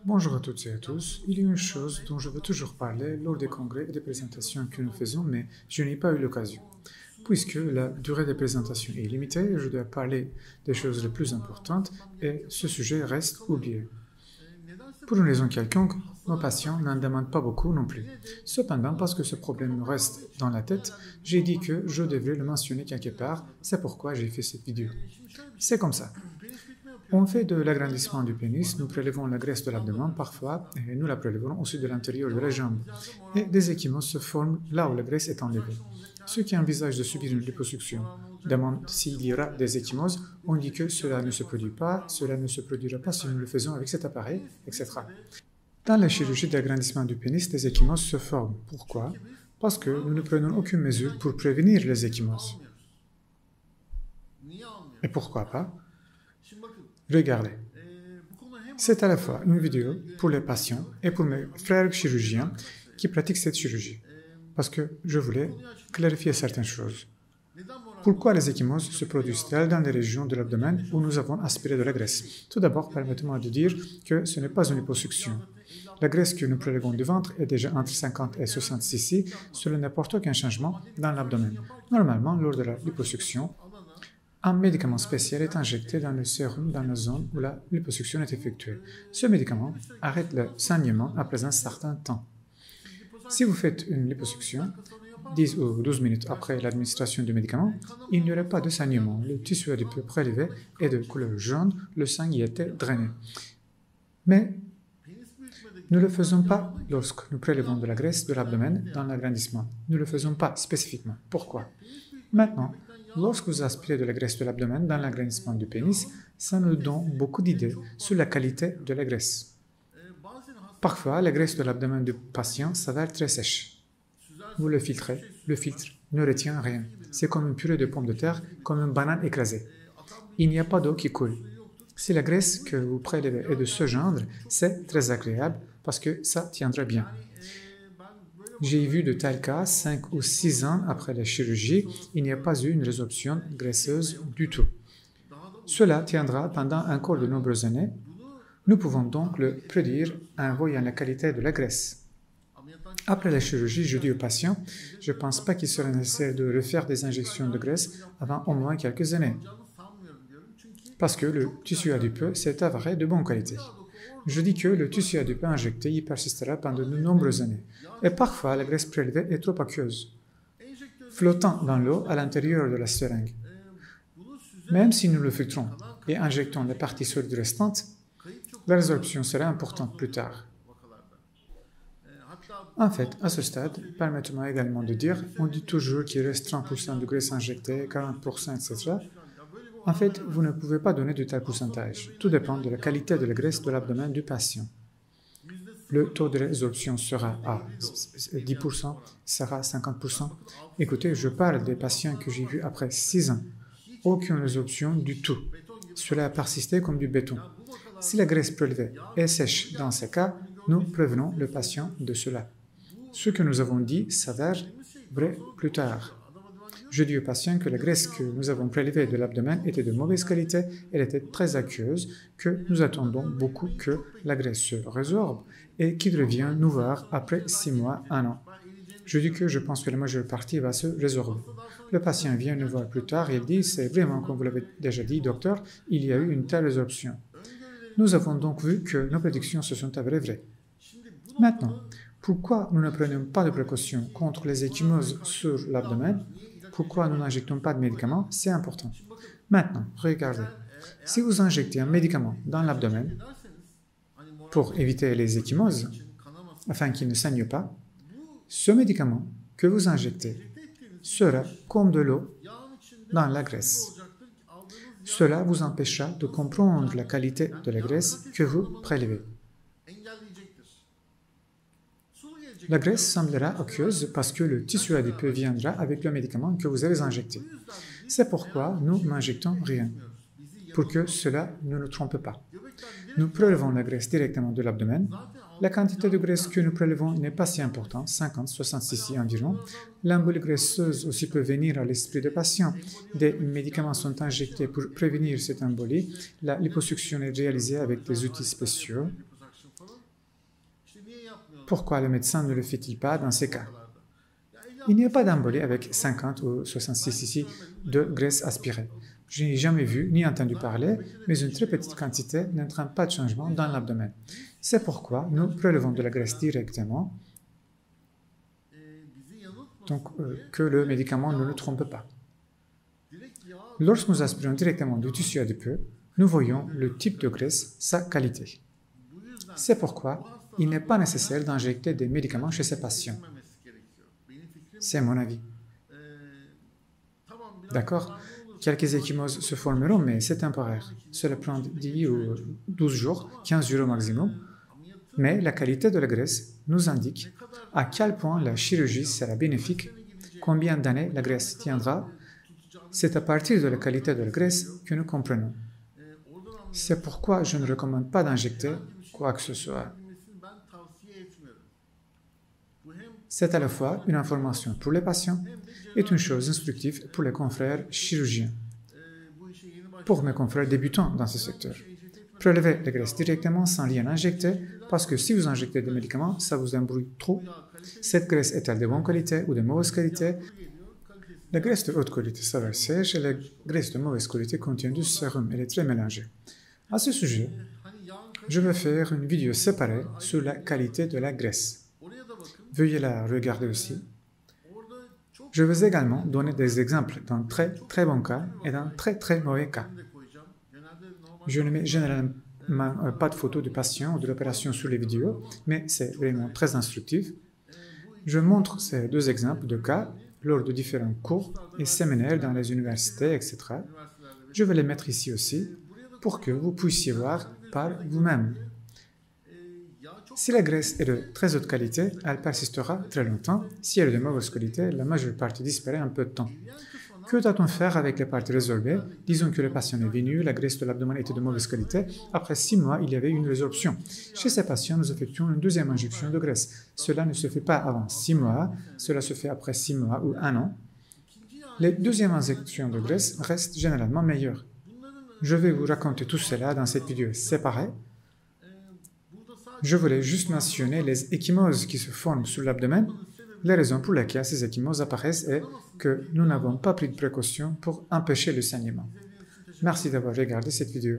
Bonjour à toutes et à tous. Il y a une chose dont je veux toujours parler lors des congrès et des présentations que nous faisons, mais je n'ai pas eu l'occasion. Puisque la durée des présentations est limitée, je dois parler des choses les plus importantes et ce sujet reste oublié. Pour une raison quelconque, nos patients n'en demandent pas beaucoup non plus. Cependant, parce que ce problème me reste dans la tête, j'ai dit que je devrais le mentionner quelque part, c'est pourquoi j'ai fait cette vidéo. C'est comme ça. On fait de l'agrandissement du pénis, nous prélevons la graisse de l'abdomen parfois, et nous la prélevons aussi de l'intérieur de la jambe. Et des ecchymoses se forment là où la graisse est enlevée. Ceux qui envisagent de subir une liposuction demandent s'il y aura des ecchymoses, on dit que cela ne se produit pas, cela ne se produira pas si nous le faisons avec cet appareil, etc. Dans la chirurgie d'agrandissement du pénis, des ecchymoses se forment. Pourquoi? Parce que nous ne prenons aucune mesure pour prévenir les ecchymoses. Et pourquoi pas? Regardez. C'est à la fois une vidéo pour les patients et pour mes frères chirurgiens qui pratiquent cette chirurgie, parce que je voulais clarifier certaines choses. Pourquoi les ecchymoses se produisent-elles dans les régions de l'abdomen où nous avons aspiré de la graisse? Tout d'abord, permettez-moi de dire que ce n'est pas une liposuction. La graisse que nous prélevons du ventre est déjà entre 50 et 60 cc, cela n'apporte aucun changement dans l'abdomen. Normalement, lors de la liposuction, un médicament spécial est injecté dans le sérum dans la zone où la liposuction est effectuée. Ce médicament arrête le saignement après un certain temps. Si vous faites une liposuction, 10 ou 12 minutes après l'administration du médicament, il n'y aurait pas de saignement. Le tissu adipeux prélevé est de couleur jaune, le sang y était drainé. Mais nous ne le faisons pas lorsque nous prélevons de la graisse de l'abdomen dans l'agrandissement. Nous ne le faisons pas spécifiquement. Pourquoi? Maintenant, lorsque vous aspirez de la graisse de l'abdomen dans l'agrandissement du pénis, ça nous donne beaucoup d'idées sur la qualité de la graisse. Parfois, la graisse de l'abdomen du patient s'avère très sèche. Vous le filtrez, le filtre ne retient rien. C'est comme une purée de pommes de terre, comme une banane écrasée. Il n'y a pas d'eau qui coule. Si la graisse que vous prélevez est de ce genre, c'est très agréable parce que ça tiendra bien. J'ai vu de tels cas 5 ou 6 ans après la chirurgie, il n'y a pas eu une résorption graisseuse du tout. Cela tiendra pendant encore de nombreuses années. Nous pouvons donc le prédire en voyant la qualité de la graisse. Après la chirurgie, je dis aux patients, je ne pense pas qu'il serait nécessaire de refaire des injections de graisse avant au moins quelques années, parce que le tissu adipeux s'est avéré de bonne qualité. Je dis que le tissu adipeux injecté y persistera pendant de nombreuses années, et parfois la graisse prélevée est trop aqueuse, flottant dans l'eau à l'intérieur de la seringue. Même si nous le filtrons et injectons les parties solides restantes, la résorption sera importante plus tard. En fait, à ce stade, permettez-moi également de dire, on dit toujours qu'il reste 30% de graisse injectée, 40%, etc. En fait, vous ne pouvez pas donner de tel pourcentage. Tout dépend de la qualité de la graisse de l'abdomen du patient. Le taux de résorption sera à 10%, sera à 50%. Écoutez, je parle des patients que j'ai vus après 6 ans. Aucune résorption du tout. Cela a persisté comme du béton. Si la graisse prélevée est sèche dans ce cas, nous prévenons le patient de cela. Ce que nous avons dit s'avère vrai plus tard. Je dis aux patients que la graisse que nous avons prélevée de l'abdomen était de mauvaise qualité, elle était très aqueuse, que nous attendons beaucoup que la graisse se résorbe et qu'il revienne nous voir après 6 mois, 1 an. Je dis que je pense que la majeure partie va se résorber. Le patient vient nous voir plus tard et il dit, c'est vraiment comme vous l'avez déjà dit, docteur, il y a eu une telle résorption. Nous avons donc vu que nos prédictions se sont avérées vraies. Maintenant, pourquoi nous ne prenons pas de précautions contre les ecchymoses sur l'abdomen? Pourquoi nous n'injectons pas de médicaments? C'est important. Maintenant, regardez. Si vous injectez un médicament dans l'abdomen pour éviter les ecchymoses, afin qu'ils ne saignent pas, ce médicament que vous injectez sera comme de l'eau dans la graisse. Cela vous empêchera de comprendre la qualité de la graisse que vous prélevez. La graisse semblera aqueuse parce que le tissu adipeux viendra avec le médicament que vous avez injecté. C'est pourquoi nous n'injectons rien. pour que cela ne nous trompe pas. Nous prélevons la graisse directement de l'abdomen. La quantité de graisse que nous prélevons n'est pas si importante, 50-60 cc environ. L'embolie graisseuse aussi peut venir à l'esprit des patients. Des médicaments sont injectés pour prévenir cette embolie. La liposuction est réalisée avec des outils spéciaux. Pourquoi le médecin ne le fait-il pas dans ces cas? Il n'y a pas d'embolie avec 50 ou 66 cc de graisse aspirée. Je n'ai jamais vu ni entendu parler, mais une très petite quantité n'entraîne pas de changement dans l'abdomen. C'est pourquoi nous prélevons de la graisse directement, donc que le médicament ne nous trompe pas. Lorsque nous aspirons directement du tissu adipeux, nous voyons le type de graisse, sa qualité. C'est pourquoi il n'est pas nécessaire d'injecter des médicaments chez ces patients. C'est mon avis. D'accord? Quelques ecchymoses se formeront, mais c'est temporaire. Cela prend 10 ou 12 jours, 15 jours au maximum. Mais la qualité de la graisse nous indique à quel point la chirurgie sera bénéfique, combien d'années la graisse tiendra. C'est à partir de la qualité de la graisse que nous comprenons. C'est pourquoi je ne recommande pas d'injecter quoi que ce soit. C'est à la fois une information pour les patients et une chose instructive pour les confrères chirurgiens. Pour mes confrères débutants dans ce secteur, prélevez la graisse directement sans rien injecter, parce que si vous injectez des médicaments, ça vous embrouille trop. Cette graisse est-elle de bonne qualité ou de mauvaise qualité? La graisse de haute qualité s'avère sèche et la graisse de mauvaise qualité contient du sérum. Elle est très mélangée. À ce sujet, je vais faire une vidéo séparée sur la qualité de la graisse. Veuillez la regarder aussi. Je vais également donner des exemples d'un très très bon cas et d'un très très mauvais cas. Je ne mets généralement pas de photos du patient ou de l'opération sur les vidéos, mais c'est vraiment très instructif. Je montre ces deux exemples de cas lors de différents cours et séminaires dans les universités, etc. Je vais les mettre ici aussi pour que vous puissiez voir par vous-même. Si la graisse est de très haute qualité, elle persistera très longtemps. Si elle est de mauvaise qualité, la majeure partie disparaît en peu de temps. Que doit-on faire avec les parties résorbées? Disons que le patient est venu, la graisse de l'abdomen était de mauvaise qualité. Après 6 mois, il y avait une résorption. Chez ces patients, nous effectuons une deuxième injection de graisse. Cela ne se fait pas avant 6 mois, cela se fait après 6 mois ou 1 an. Les deuxièmes injections de graisse restent généralement meilleures. Je vais vous raconter tout cela dans cette vidéo séparée. Je voulais juste mentionner les ecchymoses qui se forment sur l'abdomen. Les raisons pour lesquelles ces ecchymoses apparaissent est que nous n'avons pas pris de précautions pour empêcher le saignement. Merci d'avoir regardé cette vidéo.